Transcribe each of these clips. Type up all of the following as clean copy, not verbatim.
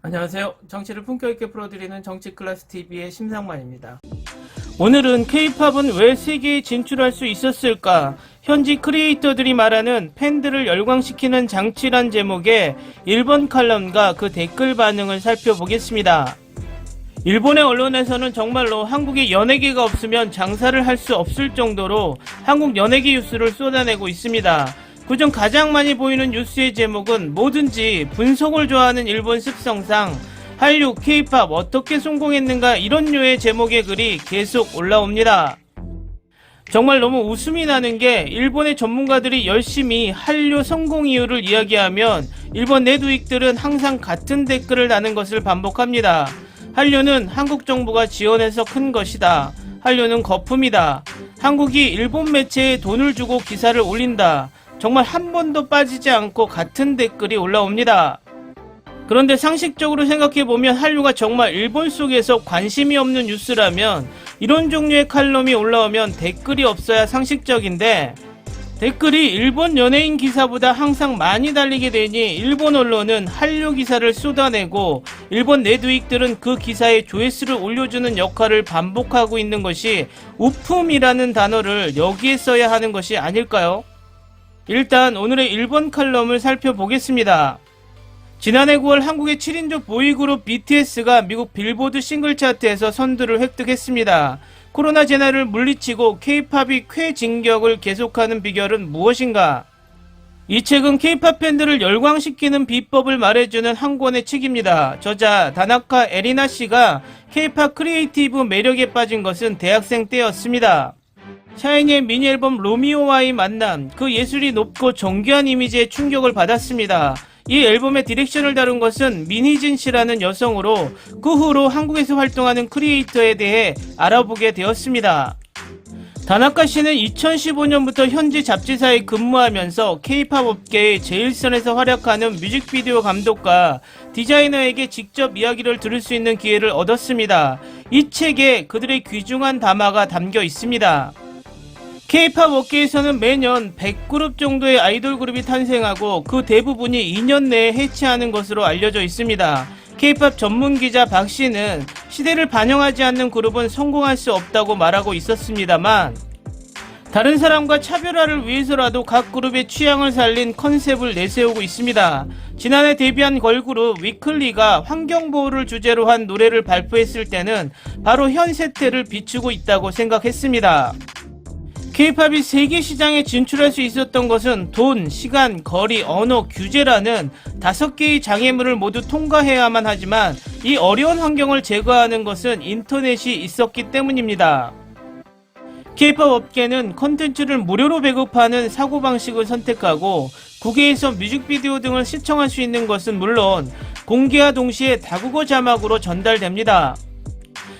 안녕하세요. 정치를 품격 있게 풀어드리는 정치클래스TV의 심상만입니다. 오늘은 K-팝은 왜 세계에 진출할 수 있었을까? 현지 크리에이터들이 말하는 팬들을 열광시키는 장치란 제목의 일본 칼럼과 그 댓글 반응을 살펴보겠습니다. 일본의 언론에서는 정말로 한국의 연예계가 없으면 장사를 할 수 없을 정도로 한국 연예계 뉴스를 쏟아내고 있습니다. 그중 가장 많이 보이는 뉴스의 제목은 뭐든지 분석을 좋아하는 일본 습성상 한류, K-팝 어떻게 성공했는가 이런 류의 제목의 글이 계속 올라옵니다. 정말 너무 웃음이 나는 게 일본의 전문가들이 열심히 한류 성공 이유를 이야기하면 일본 네드윅들은 항상 같은 댓글을 다는 것을 반복합니다. 한류는 한국 정부가 지원해서 큰 것이다. 한류는 거품이다. 한국이 일본 매체에 돈을 주고 기사를 올린다. 정말 한 번도 빠지지 않고 같은 댓글이 올라옵니다. 그런데 상식적으로 생각해보면 한류가 정말 일본 속에서 관심이 없는 뉴스라면 이런 종류의 칼럼이 올라오면 댓글이 없어야 상식적인데 댓글이 일본 연예인 기사보다 항상 많이 달리게 되니 일본 언론은 한류 기사를 쏟아내고 일본 네드윅들은 그 기사에 조회수를 올려주는 역할을 반복하고 있는 것이 우품이라는 단어를 여기에 써야 하는 것이 아닐까요? 일단 오늘의 일본 칼럼을 살펴보겠습니다. 지난해 9월 한국의 7인조 보이그룹 BTS가 미국 빌보드 싱글 차트에서 선두를 획득했습니다. 코로나 재난을 물리치고 K-팝이 쾌진격을 계속하는 비결은 무엇인가? 이 책은 K-팝 팬들을 열광시키는 비법을 말해주는 한 권의 책입니다. 저자 다나카 에리나 씨가 K-팝 크리에이티브 매력에 빠진 것은 대학생 때였습니다. 샤이니의 미니 앨범 로미오와의 만남, 그 예술이 높고 정교한 이미지에 충격을 받았습니다. 이 앨범의 디렉션을 다룬 것은 민희진 씨라는 여성으로 그 후로 한국에서 활동하는 크리에이터에 대해 알아보게 되었습니다. 다나카 씨는 2015년부터 현지 잡지사에 근무하면서 K-팝 업계의 제일선에서 활약하는 뮤직비디오 감독과 디자이너에게 직접 이야기를 들을 수 있는 기회를 얻었습니다. 이 책에 그들의 귀중한 담화가 담겨 있습니다. K-팝 업계에서는 매년 100그룹 정도의 아이돌 그룹이 탄생하고 그 대부분이 2년 내에 해체하는 것으로 알려져 있습니다. K-팝 전문 기자 박 씨는 시대를 반영하지 않는 그룹은 성공할 수 없다고 말하고 있었습니다만 다른 사람과 차별화를 위해서라도 각 그룹의 취향을 살린 컨셉을 내세우고 있습니다. 지난해 데뷔한 걸그룹 위클리가 환경보호를 주제로 한 노래를 발표했을 때는 바로 현 세태를 비추고 있다고 생각했습니다. K-팝이 세계 시장에 진출할 수 있었던 것은 돈, 시간, 거리, 언어, 규제라는 5개의 장애물을 모두 통과해야만 하지만 이 어려운 환경을 제거하는 것은 인터넷이 있었기 때문입니다. K-팝 업계는 컨텐츠를 무료로 배급하는 사고방식을 선택하고 국외에서 뮤직비디오 등을 시청할 수 있는 것은 물론 공개와 동시에 다국어 자막으로 전달됩니다.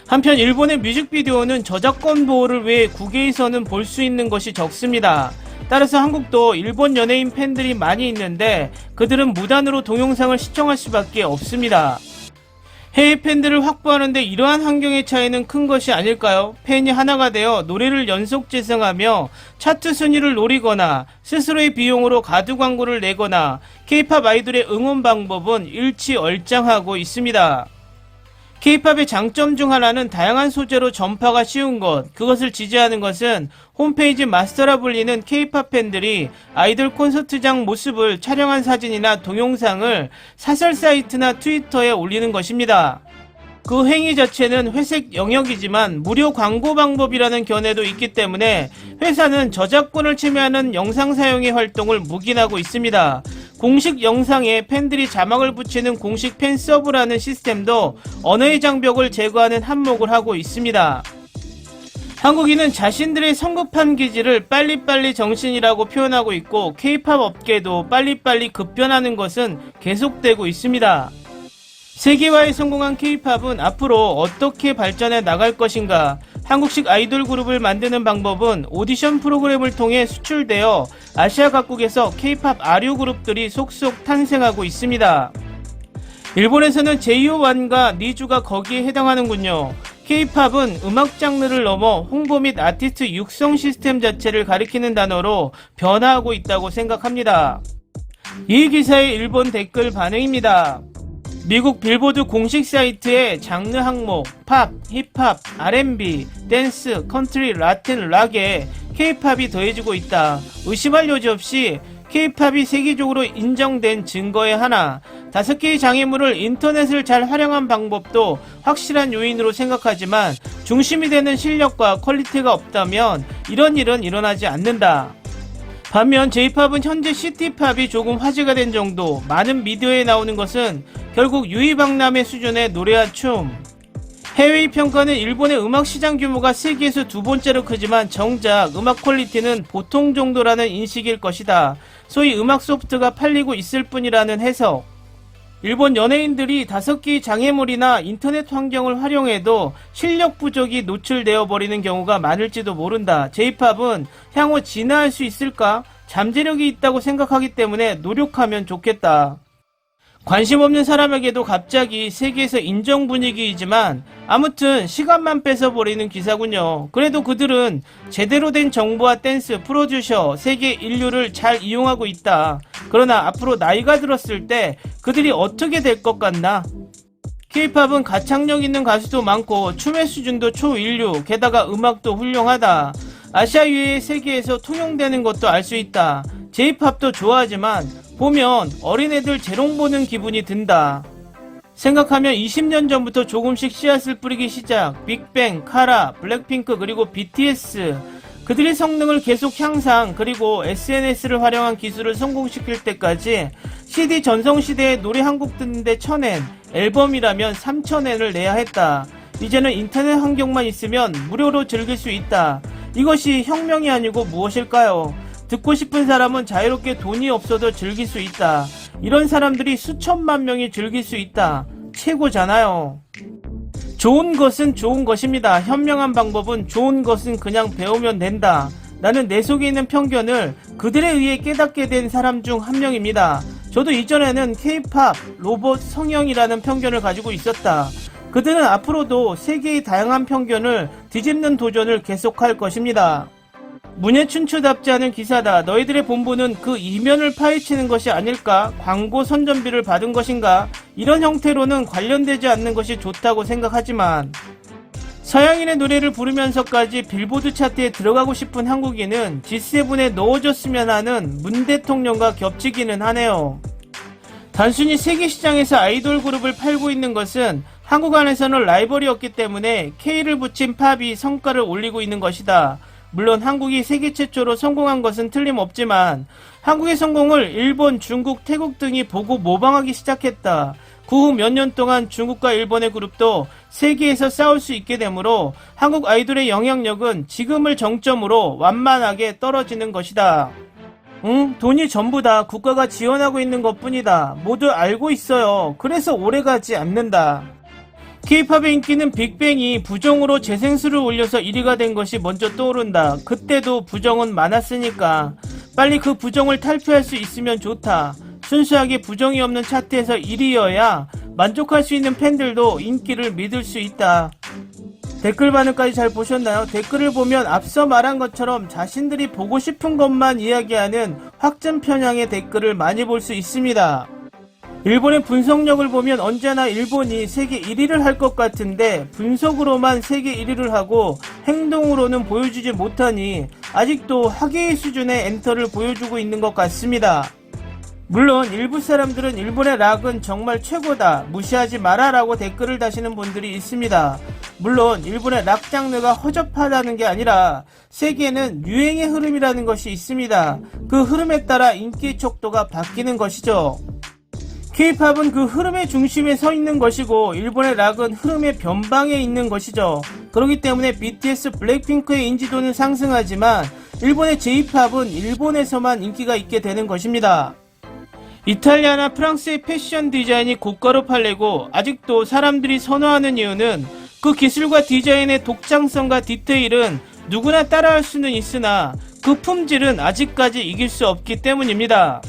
한편 일본의 뮤직비디오는 저작권 보호를 위해 국외에서는 볼 수 있는 것이 적습니다. 따라서 한국도 일본 연예인 팬들이 많이 있는데 그들은 무단으로 동영상을 시청할 수밖에 없습니다. 해외 팬들을 확보하는데 이러한 환경의 차이는 큰 것이 아닐까요? 팬이 하나가 되어 노래를 연속 재생하며 차트 순위를 노리거나 스스로의 비용으로 가두 광고를 내거나 K-팝 아이돌의 응원 방법은 일치월장하고 있습니다. K-팝의 장점 중 하나는 다양한 소재로 전파가 쉬운 것, 그것을 지지하는 것은 홈페이지 마스터라 불리는 K-팝 팬들이 아이돌 콘서트장 모습을 촬영한 사진이나 동영상을 사설 사이트나 트위터에 올리는 것입니다. 그 행위 자체는 회색 영역이지만 무료 광고 방법이라는 견해도 있기 때문에 회사는 저작권을 침해하는 영상 사용의 활동을 묵인하고 있습니다. 공식 영상에 팬들이 자막을 붙이는 공식 팬 서브라는 시스템도 언어의 장벽을 제거하는 한몫을 하고 있습니다. 한국인은 자신들의 성급한 기질을 빨리빨리 정신이라고 표현하고 있고 K-팝 업계도 빨리빨리 급변하는 것은 계속되고 있습니다. 세계화에 성공한 K-팝은 앞으로 어떻게 발전해 나갈 것인가? 한국식 아이돌 그룹을 만드는 방법은 오디션 프로그램을 통해 수출되어 아시아 각국에서 K-팝 아류 그룹들이 속속 탄생하고 있습니다. 일본에서는 JO1과 니주가 거기에 해당하는군요. K-팝은 음악 장르를 넘어 홍보 및 아티스트 육성 시스템 자체를 가리키는 단어로 변화하고 있다고 생각합니다. 이 기사의 일본 댓글 반응입니다. 미국 빌보드 공식 사이트에 장르 항목 팝, 힙합, R&B, 댄스, 컨트리, 라틴, 락에 K-팝이 더해지고 있다. 의심할 여지 없이 K-팝이 세계적으로 인정된 증거의 하나. 5개의 장애물을 인터넷을 잘 활용한 방법도 확실한 요인으로 생각하지만 중심이 되는 실력과 퀄리티가 없다면 이런 일은 일어나지 않는다. 반면 J-팝은 현재 시티팝이 조금 화제가 된 정도. 많은 미디어에 나오는 것은 결국 유이박람회 수준의 노래와 춤. 해외 평가는 일본의 음악 시장 규모가 세계에서 2번째로 크지만 정작 음악 퀄리티는 보통 정도라는 인식일 것이다. 소위 음악 소프트가 팔리고 있을 뿐이라는 해석. 일본 연예인들이 5개의 장애물이나 인터넷 환경을 활용해도 실력 부족이 노출되어 버리는 경우가 많을지도 모른다. J-팝은 향후 진화할 수 있을까? 잠재력이 있다고 생각하기 때문에 노력하면 좋겠다. 관심 없는 사람에게도 갑자기 세계에서 인정 분위기이지만 아무튼 시간만 뺏어버리는 기사군요. 그래도 그들은 제대로 된 정보와 댄스, 프로듀서, 세계 인류를 잘 이용하고 있다. 그러나 앞으로 나이가 들었을 때 그들이 어떻게 될 것 같나? K-팝은 가창력 있는 가수도 많고 춤의 수준도 초인류, 게다가 음악도 훌륭하다. 아시아 이외의 세계에서 통용되는 것도 알 수 있다. J-팝도 좋아하지만 보면 어린애들 재롱 보는 기분이 든다. 생각하면 20년 전부터 조금씩 씨앗을 뿌리기 시작. 빅뱅, 카라, 블랙핑크 그리고 BTS. 그들의 성능을 계속 향상 그리고 SNS를 활용한 기술을 성공시킬 때까지 CD 전성시대에 노래 한 곡 듣는데 1000엔, 앨범이라면 3000엔을 내야 했다. 이제는 인터넷 환경만 있으면 무료로 즐길 수 있다. 이것이 혁명이 아니고 무엇일까요? 듣고 싶은 사람은 자유롭게 돈이 없어도 즐길 수 있다. 이런 사람들이 수천만 명이 즐길 수 있다. 최고잖아요. 좋은 것은 좋은 것입니다. 현명한 방법은 좋은 것은 그냥 배우면 된다. 나는 내 속에 있는 편견을 그들에 의해 깨닫게 된 사람 중 한 명입니다. 저도 이전에는 K-팝, 로봇, 성형이라는 편견을 가지고 있었다. 그들은 앞으로도 세계의 다양한 편견을 뒤집는 도전을 계속할 것입니다. 문예춘추답지 않은 기사다. 너희들의 본보는 그 이면을 파헤치는 것이 아닐까? 광고 선전비를 받은 것인가? 이런 형태로는 관련되지 않는 것이 좋다고 생각하지만 서양인의 노래를 부르면서까지 빌보드 차트에 들어가고 싶은 한국인은 G7에 넣어줬으면 하는 문 대통령과 겹치기는 하네요. 단순히 세계 시장에서 아이돌 그룹을 팔고 있는 것은 한국 안에서는 라이벌이었기 때문에 K를 붙인 팝이 성과를 올리고 있는 것이다. 물론 한국이 세계 최초로 성공한 것은 틀림없지만 한국의 성공을 일본, 중국, 태국 등이 보고 모방하기 시작했다. 그 후 몇 년 동안 중국과 일본의 그룹도 세계에서 싸울 수 있게 되므로 한국 아이돌의 영향력은 지금을 정점으로 완만하게 떨어지는 것이다. 돈이 전부다. 국가가 지원하고 있는 것뿐이다. 모두 알고 있어요. 그래서 오래가지 않는다. K-팝의 인기는 빅뱅이 부정으로 재생수를 올려서 1위가 된 것이 먼저 떠오른다. 그때도 부정은 많았으니까 빨리 그 부정을 탈피할 수 있으면 좋다. 순수하게 부정이 없는 차트에서 1위여야 만족할 수 있는 팬들도 인기를 믿을 수 있다. 댓글 반응까지 잘 보셨나요? 댓글을 보면 앞서 말한 것처럼 자신들이 보고 싶은 것만 이야기하는 확증 편향의 댓글을 많이 볼 수 있습니다. 일본의 분석력을 보면 언제나 일본이 세계 1위를 할 것 같은데 분석으로만 세계 1위를 하고 행동으로는 보여주지 못하니 아직도 학예의 수준의 엔터를 보여주고 있는 것 같습니다. 물론 일부 사람들은 일본의 락은 정말 최고다, 무시하지 마라 라고 댓글을 다시는 분들이 있습니다. 물론 일본의 락 장르가 허접하다는 게 아니라 세계에는 유행의 흐름이라는 것이 있습니다. 그 흐름에 따라 인기 척도가 바뀌는 것이죠. K-팝은 그 흐름의 중심에 서 있는 것이고 일본의 락은 흐름의 변방에 있는 것이죠. 그렇기 때문에 BTS, 블랙핑크의 인지도는 상승하지만 일본의 J-팝은 일본에서만 인기가 있게 되는 것입니다. 이탈리아나 프랑스의 패션 디자인이 고가로 팔리고 아직도 사람들이 선호하는 이유는 그 기술과 디자인의 독창성과 디테일은 누구나 따라할 수는 있으나 그 품질은 아직까지 이길 수 없기 때문입니다.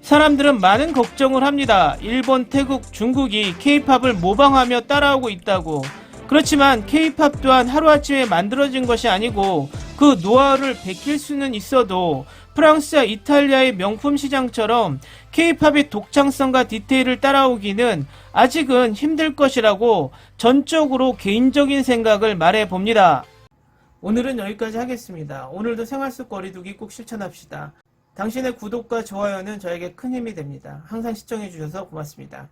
사람들은 많은 걱정을 합니다. 일본, 태국, 중국이 K-팝을 모방하며 따라오고 있다고. 그렇지만 K-팝 또한 하루아침에 만들어진 것이 아니고 그 노하우를 베낄 수는 있어도 프랑스와 이탈리아의 명품 시장처럼 K-팝의 독창성과 디테일을 따라오기는 아직은 힘들 것이라고 전적으로 개인적인 생각을 말해봅니다. 오늘은 여기까지 하겠습니다. 오늘도 생활 속 거리두기 꼭 실천합시다. 당신의 구독과 좋아요는 저에게 큰 힘이 됩니다. 항상 시청해주셔서 고맙습니다.